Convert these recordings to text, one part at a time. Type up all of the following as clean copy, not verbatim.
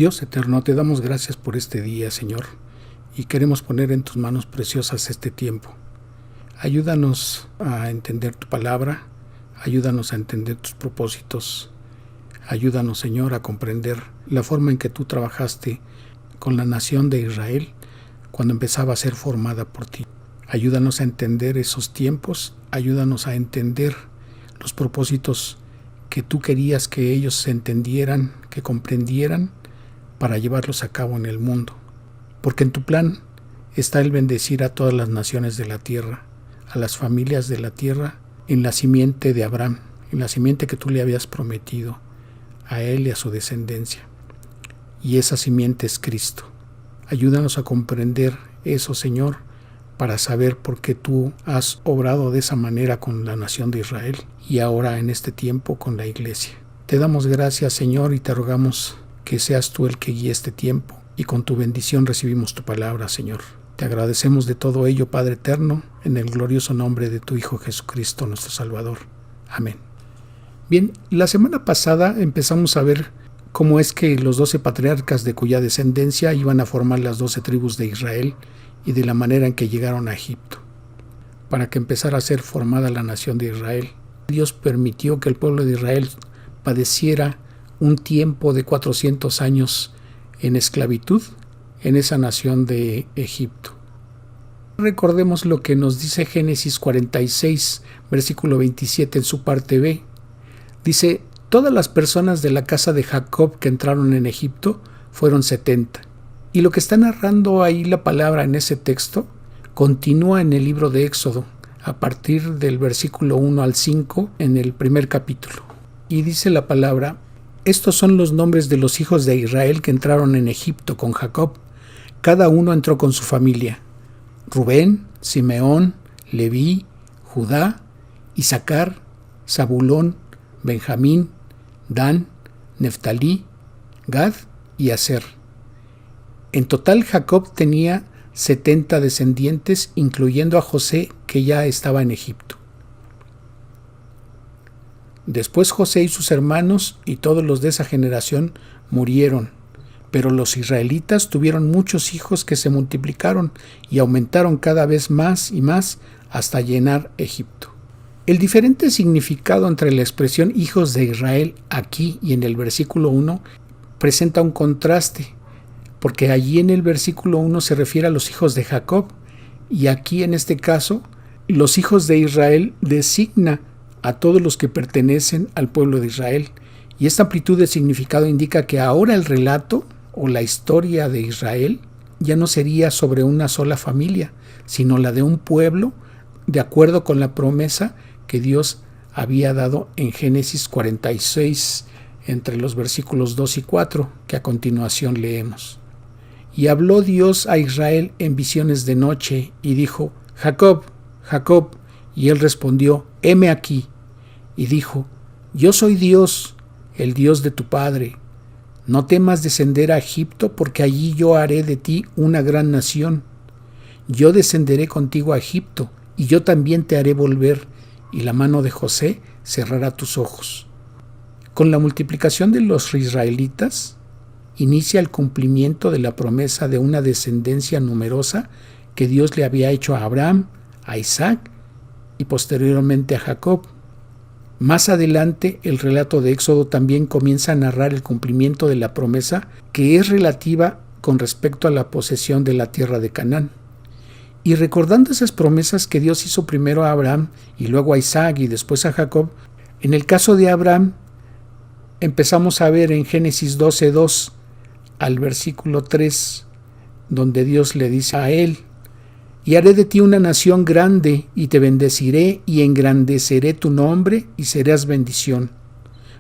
Dios eterno, te damos gracias por este día, Señor, y queremos poner en tus manos preciosas este tiempo. Ayúdanos a entender tu palabra, ayúdanos a entender tus propósitos, ayúdanos, Señor, a comprender la forma en que tú trabajaste con la nación de Israel cuando empezaba a ser formada por ti. Ayúdanos a entender esos tiempos, ayúdanos a entender los propósitos que tú querías que ellos se entendieran, que comprendieran, para llevarlos a cabo en el mundo. Porque en tu plan está el bendecir a todas las naciones de la tierra, a las familias de la tierra, en la simiente de Abraham, en la simiente que tú le habías prometido a él y a su descendencia. Y esa simiente es Cristo. Ayúdanos a comprender eso, Señor, para saber por qué tú has obrado de esa manera con la nación de Israel y ahora en este tiempo con la iglesia. Te damos gracias, Señor, y te rogamos que seas tú el que guíe este tiempo, y con tu bendición recibimos tu palabra, Señor. Te agradecemos de todo ello, Padre eterno, en el glorioso nombre de tu Hijo Jesucristo, nuestro Salvador. Amén. Bien, la semana pasada empezamos a ver cómo es que los 12 patriarcas de cuya descendencia iban a formar las 12 tribus de Israel y de la manera en que llegaron a Egipto. Para que empezara a ser formada la nación de Israel, Dios permitió que el pueblo de Israel padeciera un tiempo de 400 años en esclavitud en esa nación de Egipto. Recordemos lo que nos dice Génesis 46, versículo 27 en su parte B. Dice: todas las personas de la casa de Jacob que entraron en Egipto fueron 70. Y lo que está narrando ahí la palabra en ese texto continúa en el libro de Éxodo, a partir del versículo 1 al 5 en el primer capítulo. Y dice la palabra: estos son los nombres de los hijos de Israel que entraron en Egipto con Jacob. Cada uno entró con su familia: Rubén, Simeón, Leví, Judá, Isaacar, Zabulón, Benjamín, Dan, Neftalí, Gad y Aser. En total Jacob tenía 70 descendientes, incluyendo a José, que ya estaba en Egipto. Después José y sus hermanos y todos los de esa generación murieron, pero los israelitas tuvieron muchos hijos que se multiplicaron y aumentaron cada vez más y más hasta llenar Egipto. El diferente significado entre la expresión hijos de Israel aquí y en el versículo 1 presenta un contraste, porque allí en el versículo 1 se refiere a los hijos de Jacob y aquí en este caso los hijos de Israel designa a todos los que pertenecen al pueblo de Israel. Y esta amplitud de significado indica que ahora el relato o la historia de Israel ya no sería sobre una sola familia, sino la de un pueblo, de acuerdo con la promesa que Dios había dado en Génesis 46, entre los versículos 2 y 4, que a continuación leemos. Y habló Dios a Israel en visiones de noche, y dijo: Jacob, Jacob. Y él respondió: heme aquí. Y dijo: yo soy Dios, el Dios de tu padre. No temas descender a Egipto, porque allí yo haré de ti una gran nación. Yo descenderé contigo a Egipto, y yo también te haré volver, y la mano de José cerrará tus ojos. Con la multiplicación de los israelitas, inicia el cumplimiento de la promesa de una descendencia numerosa que Dios le había hecho a Abraham, a Isaac y posteriormente a Jacob. Más adelante, el relato de Éxodo también comienza a narrar el cumplimiento de la promesa que es relativa con respecto a la posesión de la tierra de Canaán. Y recordando esas promesas que Dios hizo primero a Abraham y luego a Isaac y después a Jacob, en el caso de Abraham empezamos a ver en Génesis 12:2 al versículo 3, donde Dios le dice a él: y haré de ti una nación grande, y te bendeciré, y engrandeceré tu nombre, y serás bendición.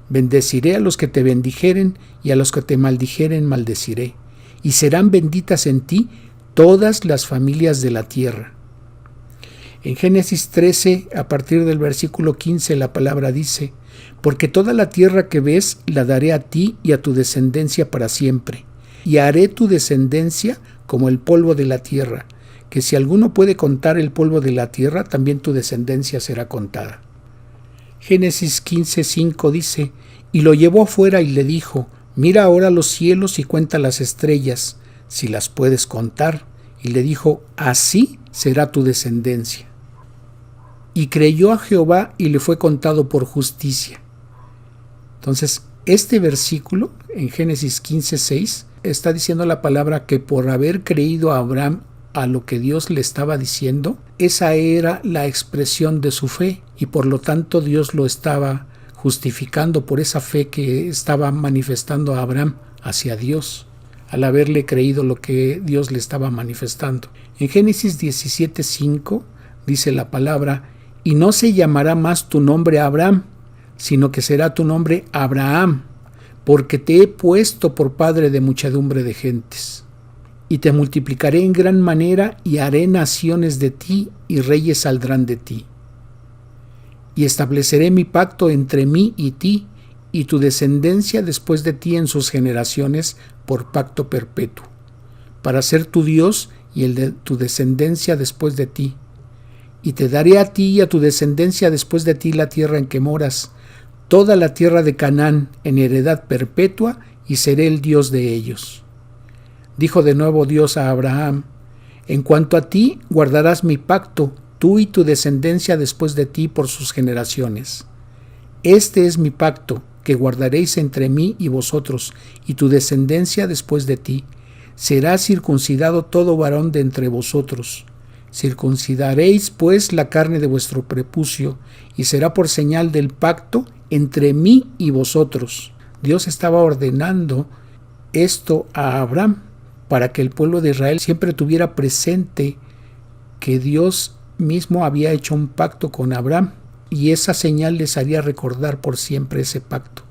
Bendeciré a los que te bendijeren, y a los que te maldijeren maldeciré, y serán benditas en ti todas las familias de la tierra. En Génesis 13, a partir del versículo 15, la palabra dice: porque toda la tierra que ves la daré a ti y a tu descendencia para siempre, y haré tu descendencia como el polvo de la tierra, que si alguno puede contar el polvo de la tierra, también tu descendencia será contada. Génesis 15:5 dice: y lo llevó afuera y le dijo: Mira ahora los cielos y cuenta las estrellas, si las puedes contar. Y le dijo, así será tu descendencia. Y creyó a Jehová y le fue contado por justicia. Entonces, este versículo en Génesis 15:6 está diciendo la palabra que por haber creído a Abraham a lo que Dios le estaba diciendo, esa era la expresión de su fe y por lo tanto Dios lo estaba justificando por esa fe que estaba manifestando a Abraham hacia Dios, al haberle creído lo que Dios le estaba manifestando. En Génesis 17:5 dice la palabra, y no se llamará más tu nombre Abraham, sino que será tu nombre Abraham, porque te he puesto por padre de muchedumbre de gentes. Y te multiplicaré en gran manera y haré naciones de ti y reyes saldrán de ti. Y estableceré mi pacto entre mí y ti y tu descendencia después de ti en sus generaciones por pacto perpetuo, para ser tu Dios y el de tu descendencia después de ti. Y te daré a ti y a tu descendencia después de ti la tierra en que moras, toda la tierra de Canaán en heredad perpetua, y seré el Dios de ellos. Dijo de nuevo Dios a Abraham, en cuanto a ti guardarás mi pacto, tú y tu descendencia después de ti por sus generaciones. Este es mi pacto, que guardaréis entre mí y vosotros, y tu descendencia después de ti. Será circuncidado todo varón de entre vosotros. Circuncidaréis pues la carne de vuestro prepucio, y será por señal del pacto entre mí y vosotros. Dios estaba ordenando esto a Abraham para que el pueblo de Israel siempre tuviera presente que Dios mismo había hecho un pacto con Abraham y esa señal les haría recordar por siempre ese pacto.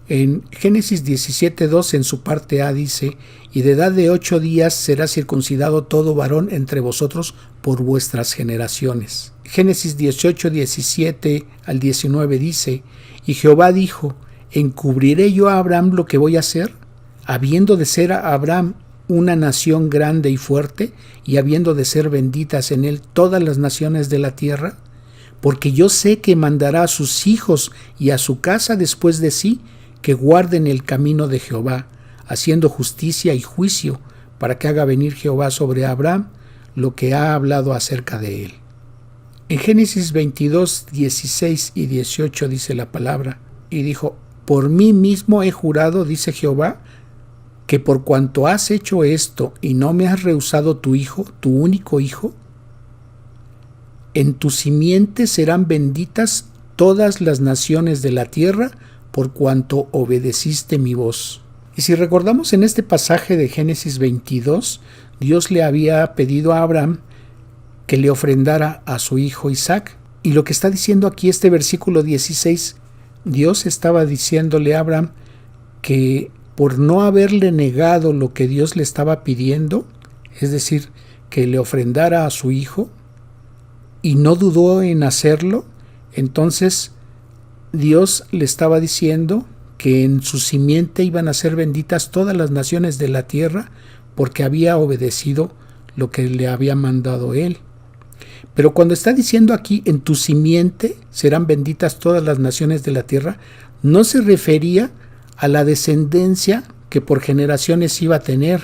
En Génesis 17:2 en su parte A dice, y de edad de 8 días será circuncidado todo varón entre vosotros por vuestras generaciones. Génesis 18:17 al 19 dice, y Jehová dijo, ¿encubriré yo a Abraham lo que voy a hacer? Habiendo de ser a Abraham una nación grande y fuerte, y habiendo de ser benditas en él todas las naciones de la tierra, porque yo sé que mandará a sus hijos y a su casa después de sí, que guarden el camino de Jehová, haciendo justicia y juicio, para que haga venir Jehová sobre Abraham lo que ha hablado acerca de él. En Génesis 22:16 y 18 dice la palabra, y dijo, por mí mismo he jurado, dice Jehová, que por cuanto has hecho esto y no me has rehusado tu hijo, tu único hijo, en tu simiente serán benditas todas las naciones de la tierra, por cuanto obedeciste mi voz. Y si recordamos en este pasaje de Génesis 22, Dios le había pedido a Abraham que le ofrendara a su hijo Isaac. Y lo que está diciendo aquí este versículo 16, Dios estaba diciéndole a Abraham que por no haberle negado lo que Dios le estaba pidiendo, es decir, que le ofrendara a su hijo, y no dudó en hacerlo, entonces Dios le estaba diciendo que en su simiente iban a ser benditas todas las naciones de la tierra, porque había obedecido lo que le había mandado él. Pero cuando está diciendo aquí, en tu simiente serán benditas todas las naciones de la tierra, no se refería a la descendencia que por generaciones iba a tener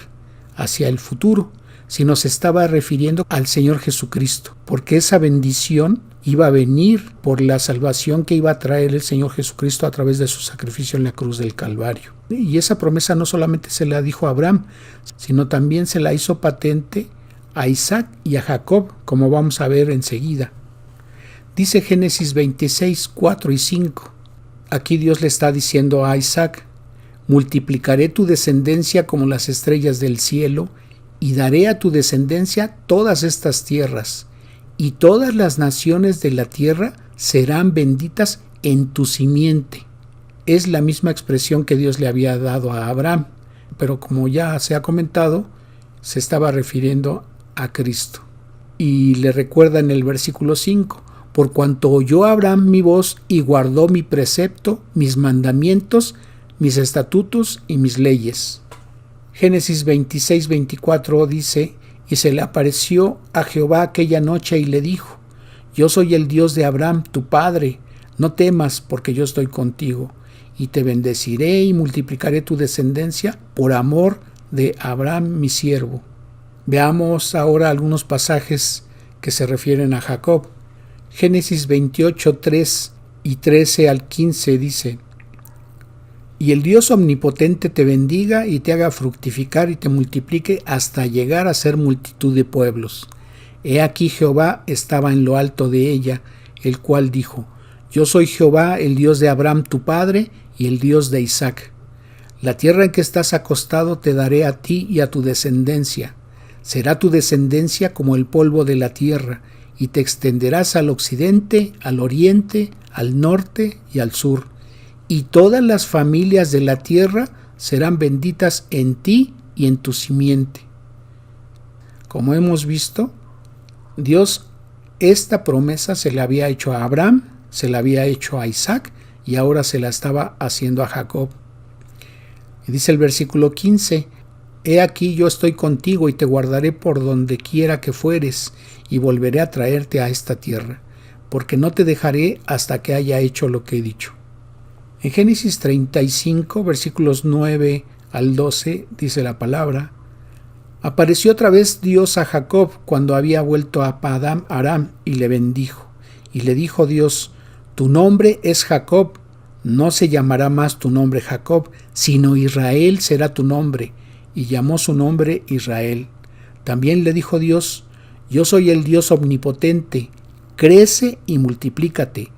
hacia el futuro, sino se estaba refiriendo al Señor Jesucristo, porque esa bendición iba a venir por la salvación que iba a traer el Señor Jesucristo a través de su sacrificio en la cruz del Calvario. Y esa promesa no solamente se la dijo a Abraham, sino también se la hizo patente a Isaac y a Jacob, como vamos a ver enseguida. Dice Génesis 26, 4 y 5. Aquí Dios le está diciendo a Isaac, multiplicaré tu descendencia como las estrellas del cielo, y daré a tu descendencia todas estas tierras, y todas las naciones de la tierra serán benditas en tu simiente. Es la misma expresión que Dios le había dado a Abraham, pero como ya se ha comentado, se estaba refiriendo a Cristo. Y le recuerda en el versículo 5, por cuanto oyó Abraham mi voz y guardó mi precepto, mis mandamientos, mis estatutos y mis leyes. Génesis 26, 24 dice, y se le apareció a Jehová aquella noche y le dijo, yo soy el Dios de Abraham, tu padre, no temas porque yo estoy contigo, y te bendeciré y multiplicaré tu descendencia por amor de Abraham mi siervo. Veamos ahora algunos pasajes que se refieren a Jacob. Génesis 28, 3 y 13 al 15 dice: Y el Dios omnipotente te bendiga y te haga fructificar y te multiplique hasta llegar a ser multitud de pueblos. He aquí Jehová estaba en lo alto de ella, el cual dijo: Yo soy Jehová, el Dios de Abraham tu padre y el Dios de Isaac. La tierra en que estás acostado te daré a ti y a tu descendencia. Será tu descendencia como el polvo de la tierra, y te extenderás al occidente, al oriente, al norte y al sur. Y todas las familias de la tierra serán benditas en ti y en tu simiente. Como hemos visto, Dios esta promesa se la había hecho a Abraham, se la había hecho a Isaac y ahora se la estaba haciendo a Jacob. Y dice el versículo 15: He aquí yo estoy contigo y te guardaré por donde quiera que fueres, y volveré a traerte a esta tierra, porque no te dejaré hasta que haya hecho lo que he dicho. En Génesis 35, versículos 9 al 12, dice la palabra: Apareció otra vez Dios a Jacob cuando había vuelto a Padán Aram y le bendijo. Y le dijo Dios: Tu nombre es Jacob, no se llamará más tu nombre Jacob, sino Israel será tu nombre. Y llamó su nombre Israel. También le dijo Dios: Yo soy el Dios omnipotente, crece y multiplícate.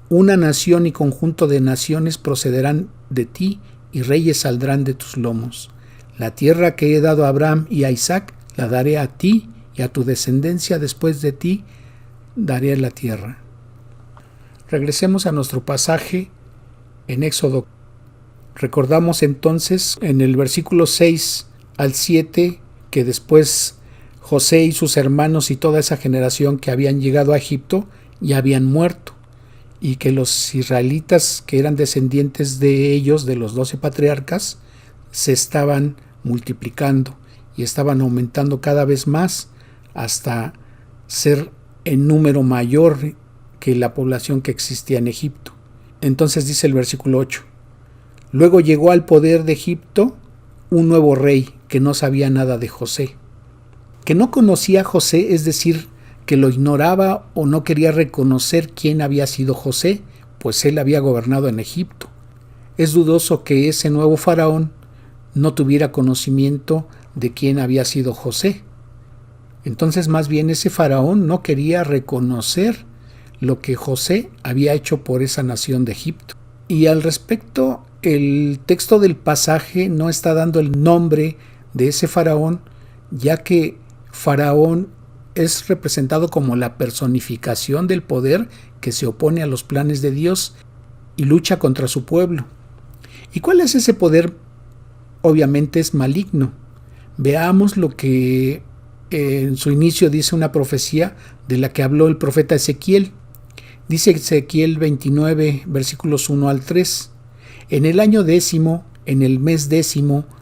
Una nación y conjunto de naciones procederán de ti, y reyes saldrán de tus lomos. La tierra que he dado a Abraham y a Isaac, la daré a ti y a tu descendencia después de ti, daré la tierra. Regresemos a nuestro pasaje en Éxodo. Recordamos entonces en el versículo 6 al 7 que después José y sus hermanos y toda esa generación que habían llegado a Egipto ya habían muerto, y que los israelitas que eran descendientes de ellos, de los 12 patriarcas, se estaban multiplicando y estaban aumentando cada vez más hasta ser en número mayor que la población que existía en Egipto. Entonces dice el versículo 8: Luego llegó al poder de Egipto un nuevo rey que no sabía nada de José, que no conocía a José, es decir, que lo ignoraba o no quería reconocer quién había sido José, pues él había gobernado en Egipto. Es dudoso que ese nuevo faraón no tuviera conocimiento de quién había sido José. Entonces, más bien, ese faraón no quería reconocer lo que José había hecho por esa nación de Egipto. Y al respecto, el texto del pasaje no está dando el nombre de ese faraón, ya que faraón es representado como la personificación del poder que se opone a los planes de Dios y lucha contra su pueblo. ¿Y cuál es ese poder? Obviamente es maligno. Veamos lo que en su inicio dice una profecía de la que habló el profeta Ezequiel. Dice Ezequiel 29, versículos 1 al 3. En el año 10, en el mes 10,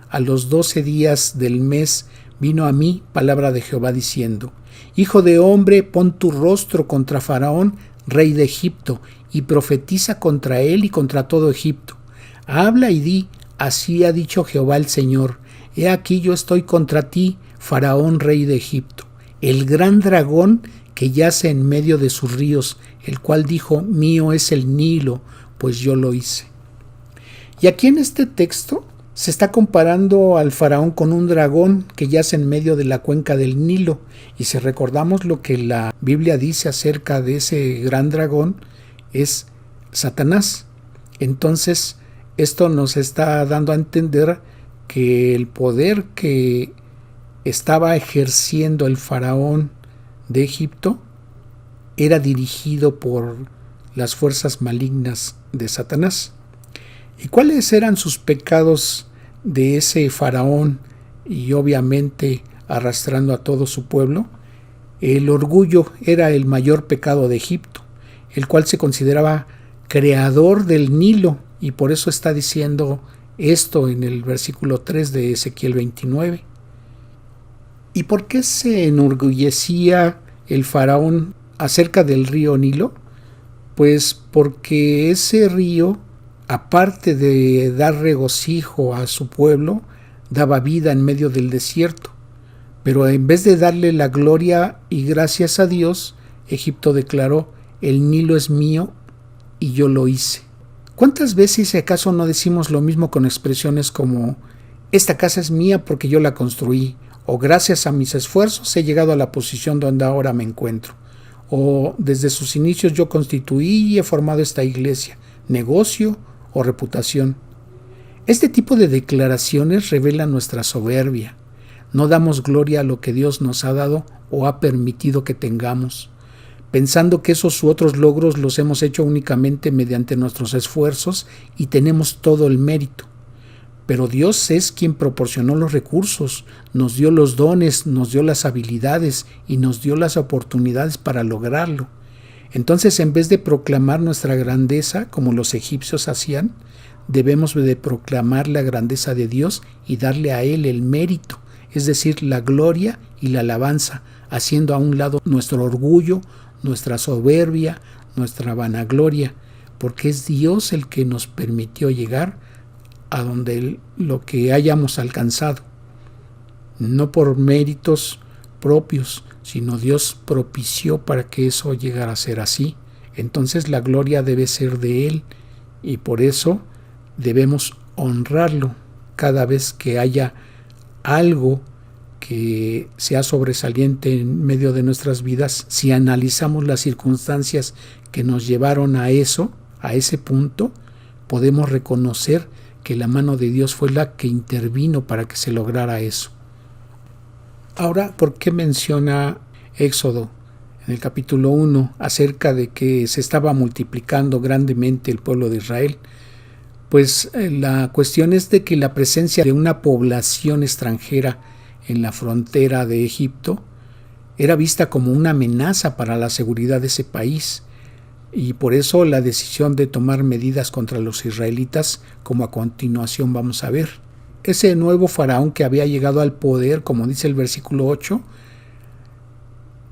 a los 12 días del mes, vino a mí palabra de Jehová diciendo: Hijo de hombre, pon tu rostro contra Faraón, rey de Egipto, y profetiza contra él y contra todo Egipto. Habla y di: así ha dicho Jehová el Señor: He aquí yo estoy contra ti, Faraón, rey de Egipto, el gran dragón que yace en medio de sus ríos, el cual dijo: mío es el Nilo, pues yo lo hice. Y aquí en este texto se está comparando al faraón con un dragón que yace en medio de la cuenca del Nilo. Y si recordamos lo que la Biblia dice acerca de ese gran dragón, es Satanás. Entonces, esto nos está dando a entender que el poder que estaba ejerciendo el faraón de Egipto era dirigido por las fuerzas malignas de Satanás. ¿Y cuáles eran sus pecados de ese faraón y obviamente arrastrando a todo su pueblo? El orgullo era el mayor pecado de Egipto, el cual se consideraba creador del Nilo, y por eso está diciendo esto en el versículo 3 de Ezequiel 29. ¿Y por qué se enorgullecía el faraón acerca del río Nilo? Pues porque ese río aparte de dar regocijo a su pueblo, daba vida en medio del desierto. Pero en vez de darle la gloria y gracias a Dios, Egipto declaró: el Nilo es mío y yo lo hice. ¿Cuántas veces acaso no decimos lo mismo con expresiones como: esta casa es mía porque yo la construí, o gracias a mis esfuerzos he llegado a la posición donde ahora me encuentro, o desde sus inicios yo constituí y he formado esta iglesia, negocio o reputación? Este tipo de declaraciones revelan nuestra soberbia. No damos gloria a lo que Dios nos ha dado o ha permitido que tengamos, pensando que esos u otros logros los hemos hecho únicamente mediante nuestros esfuerzos y tenemos todo el mérito. Pero Dios es quien proporcionó los recursos, nos dio los dones, nos dio las habilidades y nos dio las oportunidades para lograrlo. Entonces, en vez de proclamar nuestra grandeza, como los egipcios hacían, debemos de proclamar la grandeza de Dios y darle a Él el mérito, es decir, la gloria y la alabanza, haciendo a un lado nuestro orgullo, nuestra soberbia, nuestra vanagloria, porque es Dios el que nos permitió llegar a donde lo que hayamos alcanzado, no por méritos propios, sino Dios propició para que eso llegara a ser así. Entonces la gloria debe ser de Él y por eso debemos honrarlo cada vez que haya algo que sea sobresaliente en medio de nuestras vidas. Si analizamos las circunstancias que nos llevaron a eso, a ese punto, podemos reconocer que la mano de Dios fue la que intervino para que se lograra eso. Ahora, ¿por qué menciona Éxodo en el capítulo 1 acerca de que se estaba multiplicando grandemente el pueblo de Israel? Pues la cuestión es de que la presencia de una población extranjera en la frontera de Egipto era vista como una amenaza para la seguridad de ese país, y por eso la decisión de tomar medidas contra los israelitas, como a continuación vamos a ver. Ese nuevo faraón que había llegado al poder, como dice el versículo 8,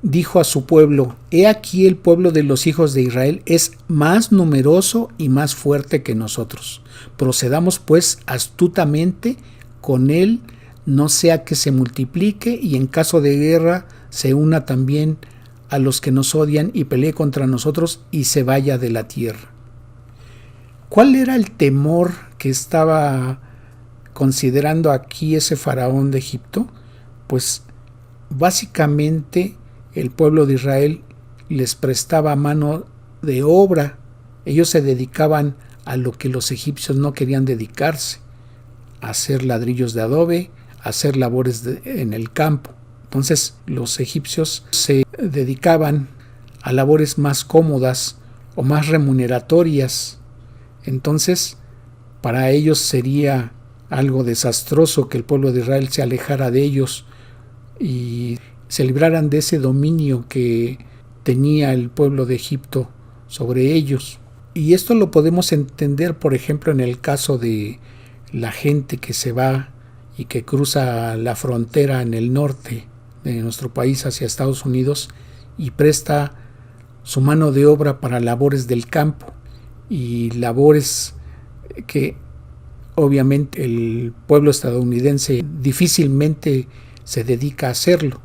dijo a su pueblo: he aquí el pueblo de los hijos de Israel es más numeroso y más fuerte que nosotros. Procedamos pues astutamente con él, no sea que se multiplique y en caso de guerra se una también a los que nos odian y pelee contra nosotros y se vaya de la tierra. ¿Cuál era el temor que estaba considerando aquí ese faraón de Egipto? Pues básicamente el pueblo de Israel les prestaba mano de obra. Ellos se dedicaban a lo que los egipcios no querían dedicarse: a hacer ladrillos de adobe, a hacer labores en el campo. Entonces los egipcios se dedicaban a labores más cómodas o más remuneratorias. Entonces para ellos sería algo desastroso que el pueblo de Israel se alejara de ellos y se libraran de ese dominio que tenía el pueblo de Egipto sobre ellos. Y esto lo podemos entender, por ejemplo, en el caso de la gente que se va y que cruza la frontera en el norte de nuestro país hacia Estados Unidos y presta su mano de obra para labores del campo y labores que obviamente el pueblo estadounidense difícilmente se dedica a hacerlo.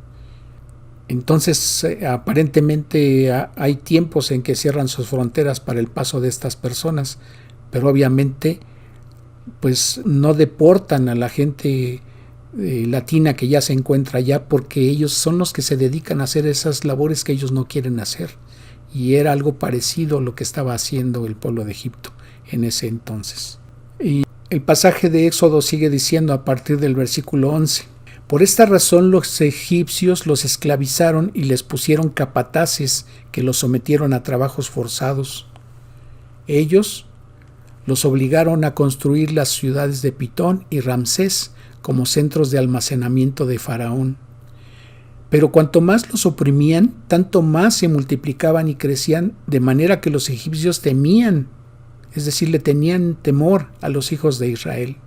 Entonces aparentemente hay tiempos en que cierran sus fronteras para el paso de estas personas, pero obviamente pues no deportan a la gente latina que ya se encuentra allá, porque ellos son los que se dedican a hacer esas labores que ellos no quieren hacer, y era algo parecido a lo que estaba haciendo el pueblo de Egipto en ese entonces. Y el pasaje de Éxodo sigue diciendo a partir del versículo 11: por esta razón los egipcios los esclavizaron y les pusieron capataces que los sometieron a trabajos forzados. Ellos los obligaron a construir las ciudades de Pitón y Ramsés como centros de almacenamiento de Faraón. Pero cuanto más los oprimían, tanto más se multiplicaban y crecían, de manera que los egipcios temían, es decir, le tenían temor a los hijos de Israel.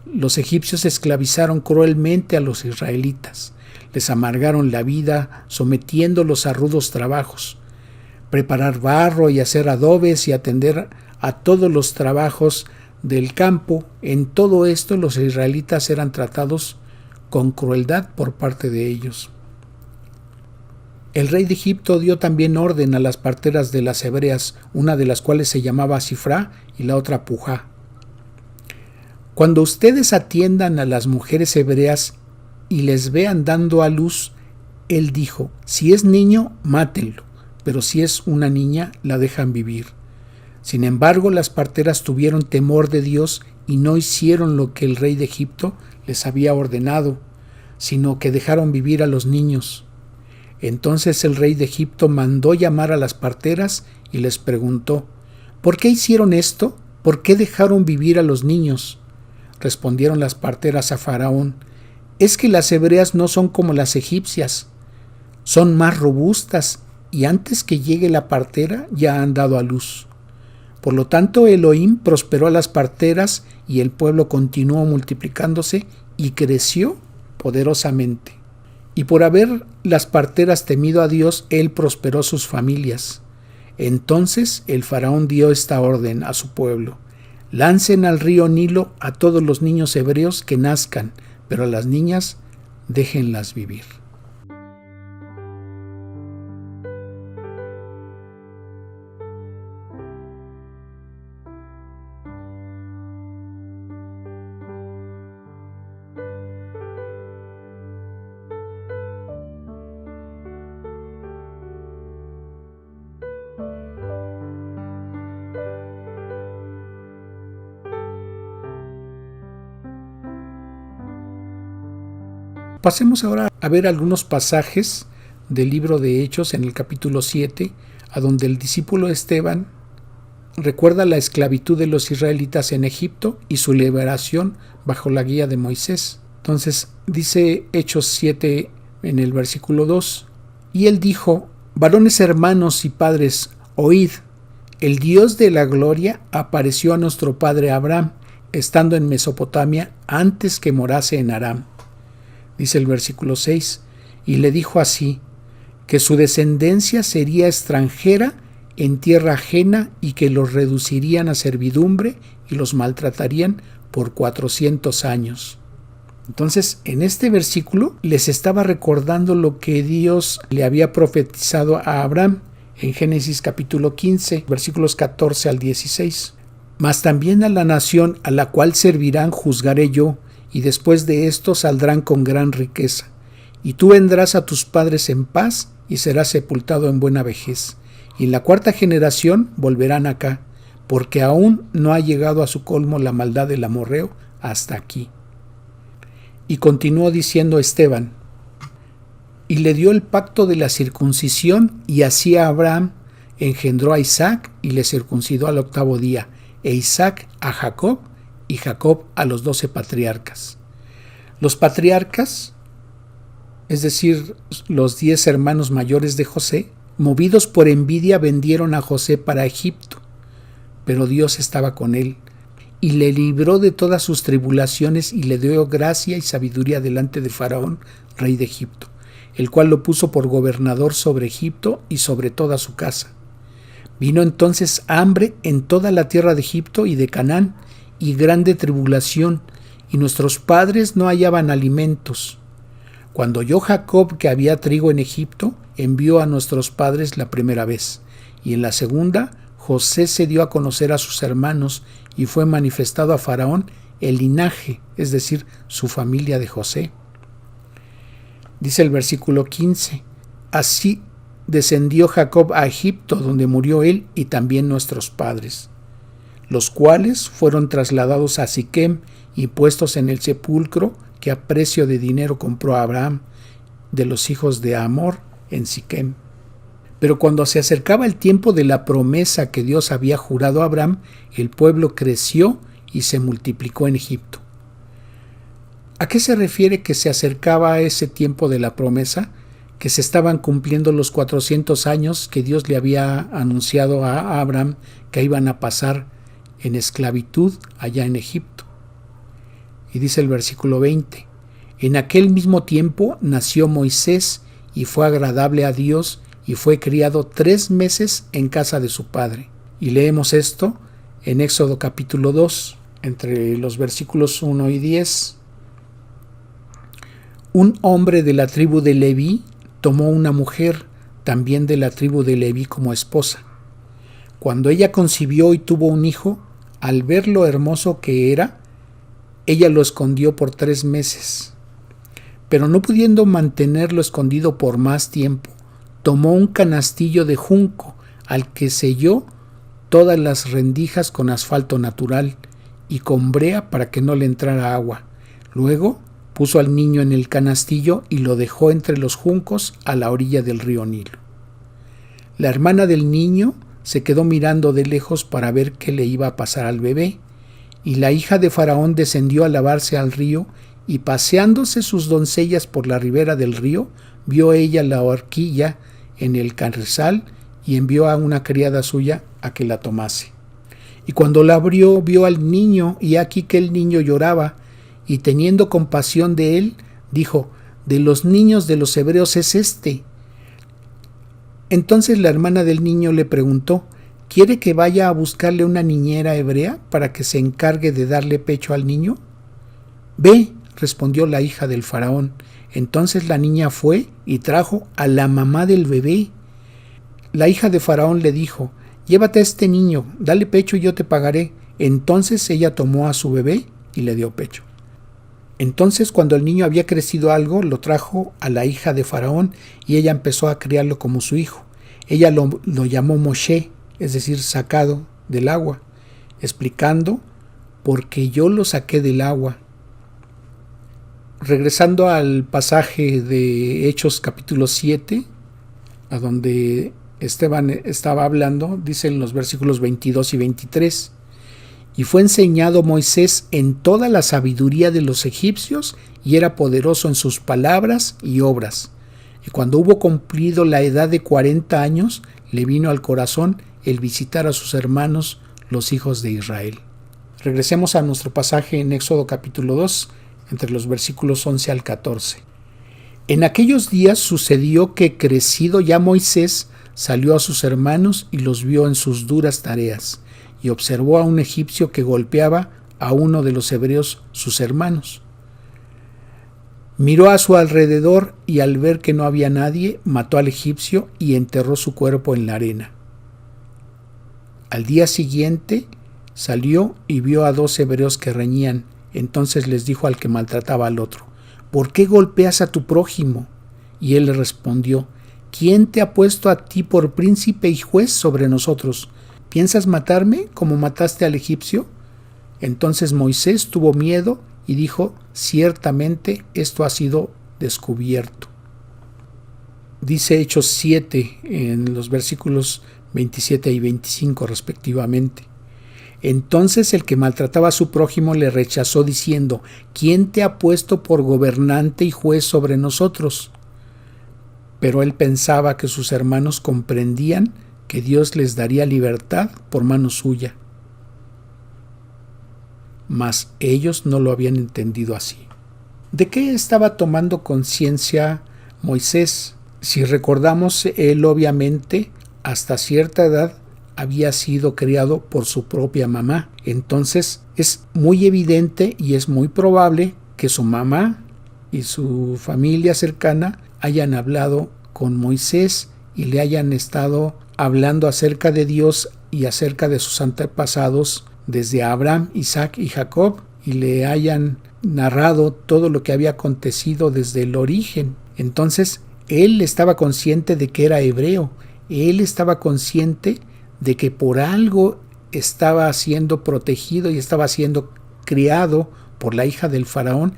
Los egipcios esclavizaron cruelmente a los israelitas, les amargaron la vida sometiéndolos a rudos trabajos. preparar barro y hacer adobes y atender a todos los trabajos del campo. En todo esto los israelitas eran tratados con crueldad por parte de ellos. El rey de Egipto dio también orden a las parteras de las hebreas, una de las cuales se llamaba Sifrá y la otra Pujá. Cuando ustedes atiendan a las mujeres hebreas y les vean dando a luz, él dijo, si es niño, mátenlo, pero si es una niña, la dejan vivir. Sin embargo, las parteras tuvieron temor de Dios y no hicieron lo que el rey de Egipto les había ordenado, sino que dejaron vivir a los niños. Entonces el rey de Egipto mandó llamar a las parteras y les preguntó, ¿por qué hicieron esto? ¿Por qué dejaron vivir a los niños? Respondieron las parteras a Faraón, es que las hebreas no son como las egipcias, son más robustas y antes que llegue la partera ya han dado a luz. Por lo tanto, Elohim prosperó a las parteras y el pueblo continuó multiplicándose y creció poderosamente. Y por haber las parteras temido a Dios, él prosperó sus familias. Entonces el faraón dio esta orden a su pueblo: lancen al río Nilo a todos los niños hebreos que nazcan, pero a las niñas déjenlas vivir. Pasemos ahora a ver algunos pasajes del libro de Hechos en el capítulo 7, a donde el discípulo Esteban recuerda la esclavitud de los israelitas en Egipto y su liberación bajo la guía de Moisés. Entonces dice Hechos 7 en el versículo 2, y él dijo, varones hermanos y padres, oíd, el Dios de la gloria apareció a nuestro padre Abraham, estando en Mesopotamia antes que morase en Aram. Dice el versículo 6, y le dijo así, que su descendencia sería extranjera en tierra ajena y que los reducirían a servidumbre y los maltratarían por 400 años. Entonces, en este versículo les estaba recordando lo que Dios le había profetizado a Abraham en Génesis capítulo 15, versículos 14 al 16. Mas también a la nación a la cual servirán juzgaré yo, y después de esto saldrán con gran riqueza. Y tú vendrás a tus padres en paz y serás sepultado en buena vejez. Y en la cuarta generación volverán acá, porque aún no ha llegado a su colmo la maldad del amorreo hasta aquí. Y continuó diciendo Esteban, y le dio el pacto de la circuncisión, y así Abraham engendró a Isaac y le circuncidó al 8º día, e Isaac a Jacob, y Jacob a los 12 patriarcas. Los patriarcas, es decir, los 10 hermanos mayores de José, movidos por envidia vendieron a José para Egipto, pero Dios estaba con él, y le libró de todas sus tribulaciones y le dio gracia y sabiduría delante de Faraón, rey de Egipto, el cual lo puso por gobernador sobre Egipto y sobre toda su casa. Vino entonces hambre en toda la tierra de Egipto y de Canaán, y grande tribulación, y nuestros padres no hallaban alimentos. Cuando oyó Jacob que había trigo en Egipto, envió a nuestros padres la primera vez, y en la segunda José se dio a conocer a sus hermanos, y fue manifestado a Faraón el linaje, es decir, su familia de José. Dice el versículo 15, así descendió Jacob a Egipto, donde murió él y también nuestros padres, los cuales fueron trasladados a Siquem y puestos en el sepulcro que a precio de dinero compró a Abraham de los hijos de Amor en Siquem. Pero cuando se acercaba el tiempo de la promesa que Dios había jurado a Abraham, el pueblo creció y se multiplicó en Egipto. ¿A qué se refiere que se acercaba a ese tiempo de la promesa? Que se estaban cumpliendo los 400 años que Dios le había anunciado a Abraham que iban a pasar en esclavitud allá en Egipto. Y dice el versículo 20, en aquel mismo tiempo nació Moisés y fue agradable a Dios y fue criado 3 meses en casa de su padre. Y leemos esto en Éxodo capítulo 2, entre los versículos 1 y 10. Un hombre de la tribu de Leví tomó una mujer también de la tribu de Leví como esposa. Cuando ella concibió y tuvo un hijo, al ver lo hermoso que era, ella lo escondió por 3 meses. Pero no pudiendo mantenerlo escondido por más tiempo, tomó un canastillo de junco al que selló todas las rendijas con asfalto natural y con brea para que no le entrara agua. Luego puso al niño en el canastillo y lo dejó entre los juncos a la orilla del río Nilo. La hermana del niño se quedó mirando de lejos para ver qué le iba a pasar al bebé, y la hija de Faraón descendió a lavarse al río, y paseándose sus doncellas por la ribera del río, vio ella la horquilla en el carrizal y envió a una criada suya a que la tomase. Y cuando la abrió, vio al niño, y aquí que el niño lloraba, y teniendo compasión de él, dijo: de los niños de los hebreos es este. Entonces la hermana del niño le preguntó: ¿quiere que vaya a buscarle una niñera hebrea para que se encargue de darle pecho al niño? Ve, respondió la hija del faraón. Entonces la niña fue y trajo a la mamá del bebé. La hija de Faraón le dijo: llévate a este niño, dale pecho y yo te pagaré. Entonces ella tomó a su bebé y le dio pecho. Entonces, cuando el niño había crecido algo, lo trajo a la hija de Faraón y ella empezó a criarlo como su hijo. Ella lo llamó Moshe, es decir, sacado del agua, explicando: porque yo lo saqué del agua. Regresando al pasaje de Hechos capítulo 7, a donde Esteban estaba hablando, dice en los versículos 22 y 23: y fue enseñado Moisés en toda la sabiduría de los egipcios, y era poderoso en sus palabras y obras. Y cuando hubo cumplido la edad de 40 años, le vino al corazón el visitar a sus hermanos, los hijos de Israel. Regresemos a nuestro pasaje en Éxodo capítulo 2, entre los versículos 11 al 14. En aquellos días sucedió que, crecido ya Moisés, salió a sus hermanos y los vio en sus duras tareas, y observó a un egipcio que golpeaba a uno de los hebreos, sus hermanos. Miró a su alrededor y al ver que no había nadie, mató al egipcio y enterró su cuerpo en la arena. Al día siguiente salió y vio a 2 hebreos que reñían. Entonces les dijo al que maltrataba al otro: ¿por qué golpeas a tu prójimo? Y él le respondió: ¿quién te ha puesto a ti por príncipe y juez sobre nosotros? ¿Piensas matarme como mataste al egipcio? Entonces Moisés tuvo miedo y dijo: ciertamente esto ha sido descubierto. Dice Hechos 7 en los versículos 27 y 25 respectivamente: entonces el que maltrataba a su prójimo le rechazó diciendo: ¿quién te ha puesto por gobernante y juez sobre nosotros? Pero él pensaba que sus hermanos comprendían que Dios les daría libertad por mano suya. Mas ellos no lo habían entendido así. ¿De qué estaba tomando conciencia Moisés? Si recordamos, él obviamente hasta cierta edad había sido criado por su propia mamá. Entonces es muy evidente y es muy probable que su mamá y su familia cercana hayan hablado con Moisés y le hayan estado hablando acerca de Dios y acerca de sus antepasados desde Abraham, Isaac y Jacob, y le hayan narrado todo lo que había acontecido desde el origen. Entonces él estaba consciente de que era hebreo, él estaba consciente de que por algo estaba siendo protegido y estaba siendo criado por la hija del faraón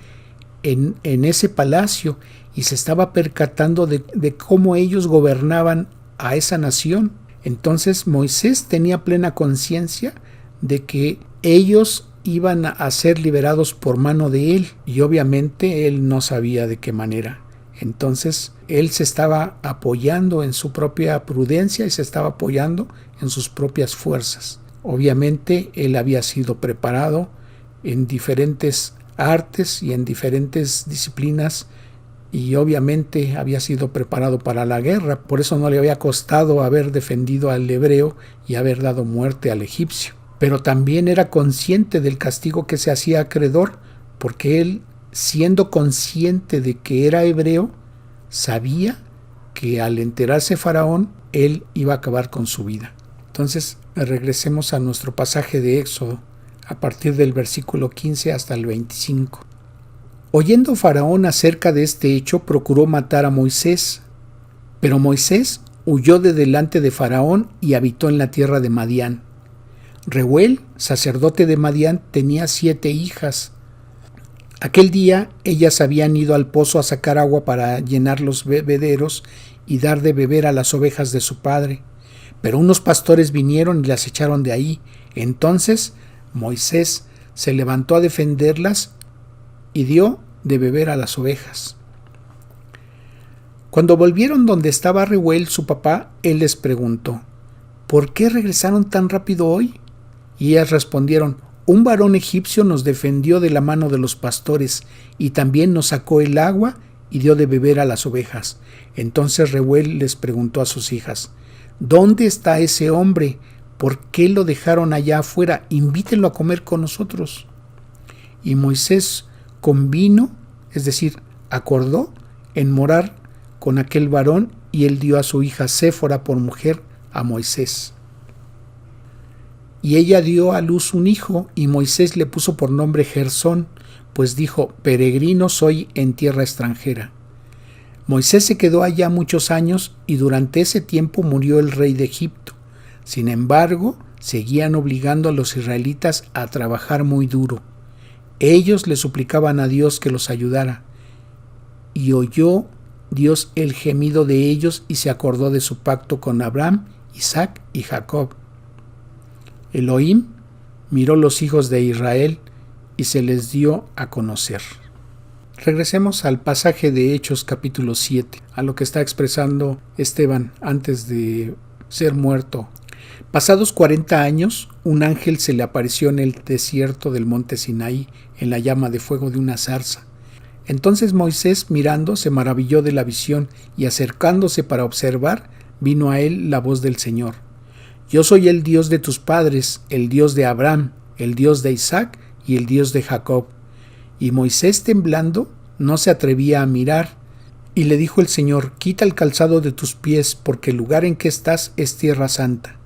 en ese palacio, y se estaba percatando de cómo ellos gobernaban a esa nación. Entonces Moisés tenía plena conciencia de que ellos iban a ser liberados por mano de él, y obviamente él no sabía de qué manera. Entonces él se estaba apoyando en su propia prudencia y se estaba apoyando en sus propias fuerzas. Obviamente él había sido preparado en diferentes artes y en diferentes disciplinas y obviamente había sido preparado para la guerra, por eso no le había costado haber defendido al hebreo y haber dado muerte al egipcio. Pero también era consciente del castigo que se hacía acreedor, porque él, siendo consciente de que era hebreo, sabía que al enterarse Faraón, él iba a acabar con su vida. Entonces, regresemos a nuestro pasaje de Éxodo, a partir del versículo 15 hasta el 25. Oyendo Faraón acerca de este hecho, procuró matar a Moisés, pero Moisés huyó de delante de Faraón y habitó en la tierra de Madián. Reuel, sacerdote de Madián, tenía 7 hijas. Aquel día ellas habían ido al pozo a sacar agua para llenar los bebederos y dar de beber a las ovejas de su padre. Pero unos pastores vinieron y las echaron de ahí. Entonces Moisés se levantó a defenderlas y dio de beber a las ovejas. Cuando volvieron donde estaba Reuel, su papá, él les preguntó: ¿por qué regresaron tan rápido hoy? Y ellas respondieron: un varón egipcio nos defendió de la mano de los pastores y también nos sacó el agua y dio de beber a las ovejas. Entonces Reuel les preguntó a sus hijas: ¿dónde está ese hombre? ¿Por qué lo dejaron allá afuera? Invítenlo a comer con nosotros. Y Moisés convino, es decir, acordó en morar con aquel varón, y él dio a su hija Séfora por mujer a Moisés. Y ella dio a luz un hijo, y Moisés le puso por nombre Gersón, pues dijo: peregrino soy en tierra extranjera. Moisés se quedó allá muchos años, y durante ese tiempo murió el rey de Egipto. Sin embargo, seguían obligando a los israelitas a trabajar muy duro. Ellos le suplicaban a Dios que los ayudara, y oyó Dios el gemido de ellos y se acordó de su pacto con Abraham, Isaac y Jacob. Elohim miró los hijos de Israel y se les dio a conocer. Regresemos al pasaje de Hechos capítulo 7, a lo que está expresando Esteban antes de ser muerto. Pasados 40 años, un ángel se le apareció en el desierto del monte Sinaí, en la llama de fuego de una zarza. Entonces Moisés, mirando, se maravilló de la visión, y acercándose para observar, vino a él la voz del Señor: yo soy el Dios de tus padres, el Dios de Abraham, el Dios de Isaac y el Dios de Jacob. Y Moisés, temblando, no se atrevía a mirar. Y le dijo el Señor: quita el calzado de tus pies, porque el lugar en que estás es tierra santa.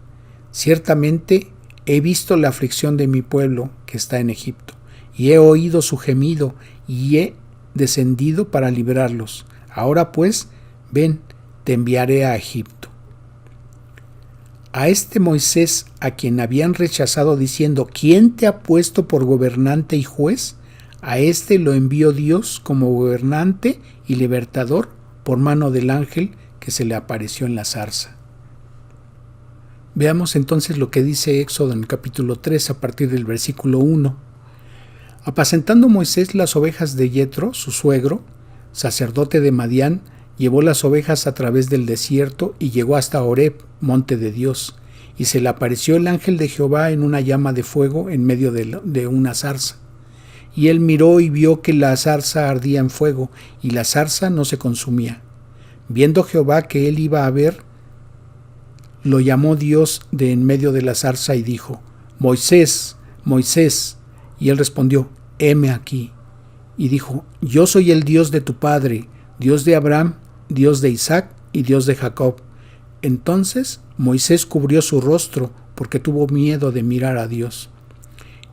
Ciertamente he visto la aflicción de mi pueblo que está en Egipto, y he oído su gemido, y he descendido para librarlos. Ahora pues, ven, te enviaré a Egipto. A este Moisés, a quien habían rechazado diciendo: ¿quién te ha puesto por gobernante y juez? A este lo envió Dios como gobernante y libertador por mano del ángel que se le apareció en la zarza. Veamos entonces lo que dice Éxodo en el capítulo 3 a partir del versículo 1. Apacentando Moisés las ovejas de Yetro, su suegro, sacerdote de Madián, llevó las ovejas a través del desierto y llegó hasta Horeb, monte de Dios, y se le apareció el ángel de Jehová en una llama de fuego en medio de una zarza. Y él miró y vio que la zarza ardía en fuego, y la zarza no se consumía. Viendo Jehová que él iba a ver, lo llamó Dios de en medio de la zarza y dijo: Moisés, Moisés. Y él respondió: heme aquí. Y dijo: yo soy el Dios de tu padre, Dios de Abraham, Dios de Isaac y Dios de Jacob. Entonces Moisés cubrió su rostro, porque tuvo miedo de mirar a Dios.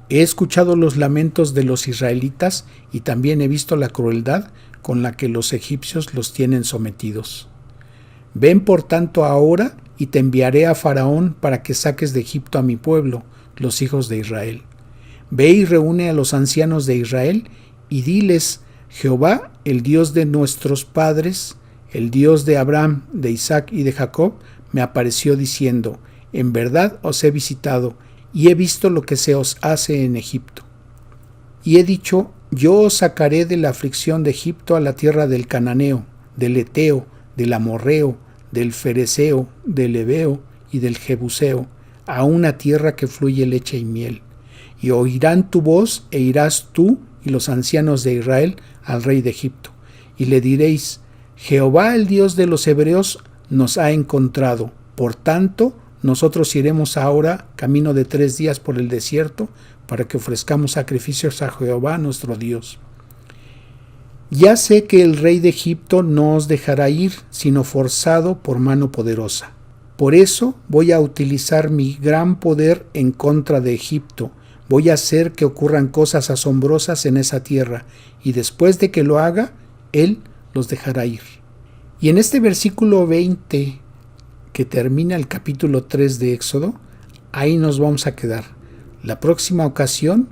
He escuchado los lamentos de los israelitas, y también he visto la crueldad con la que los egipcios los tienen sometidos. Ven por tanto ahora, y te enviaré a Faraón para que saques de Egipto a mi pueblo, los hijos de Israel. Ve y reúne a los ancianos de Israel, y diles: Jehová, el Dios de nuestros padres, el Dios de Abraham, de Isaac y de Jacob, me apareció diciendo: en verdad os he visitado, y he visto lo que se os hace en Egipto. Y he dicho: yo os sacaré de la aflicción de Egipto a la tierra del Cananeo, del Eteo, del Amorreo, del Fereceo, del Heveo y del Jebuseo, a una tierra que fluye leche y miel. Y oirán tu voz, e irás tú y los ancianos de Israel al rey de Egipto, y le diréis: Jehová, el Dios de los hebreos, nos ha encontrado. Por tanto, nosotros iremos ahora camino de 3 días por el desierto para que ofrezcamos sacrificios a Jehová nuestro Dios. Ya sé que el rey de Egipto no os dejará ir, sino forzado por mano poderosa. Por eso voy a utilizar mi gran poder en contra de Egipto. Voy a hacer que ocurran cosas asombrosas en esa tierra, y después de que lo haga, Él los dejará ir. Y en este versículo 20, que termina el capítulo 3 de Éxodo, ahí nos vamos a quedar. La próxima ocasión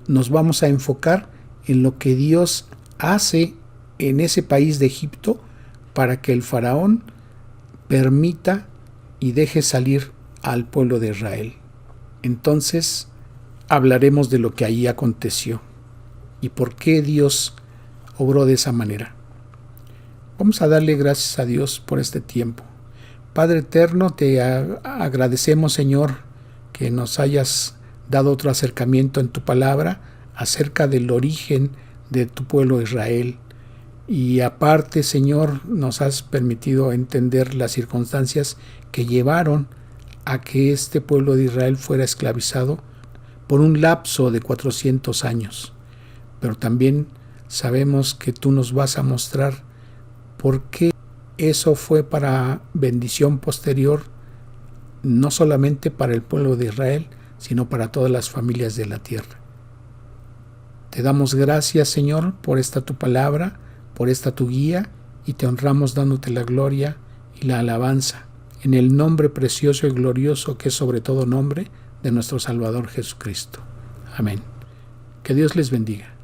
nos vamos a enfocar en lo que Dios hace en ese país de Egipto para que el faraón permita y deje salir al pueblo de Israel. Entonces hablaremos de lo que allí aconteció y por qué Dios obró de esa manera. Vamos a darle gracias a Dios por este tiempo. Padre eterno, te agradecemos, Señor, que nos hayas dado otro acercamiento en tu palabra acerca del origen de tu pueblo Israel. Y aparte, Señor, nos has permitido entender las circunstancias que llevaron a que este pueblo de Israel fuera esclavizado por un lapso de 400 años. Pero también sabemos que tú nos vas a mostrar por qué eso fue para bendición posterior, no solamente para el pueblo de Israel, sino para todas las familias de la tierra. Te damos gracias, Señor, por esta tu palabra, por esta tu guía, y te honramos dándote la gloria y la alabanza, en el nombre precioso y glorioso que es sobre todo nombre de nuestro Salvador Jesucristo. Amén. Que Dios les bendiga.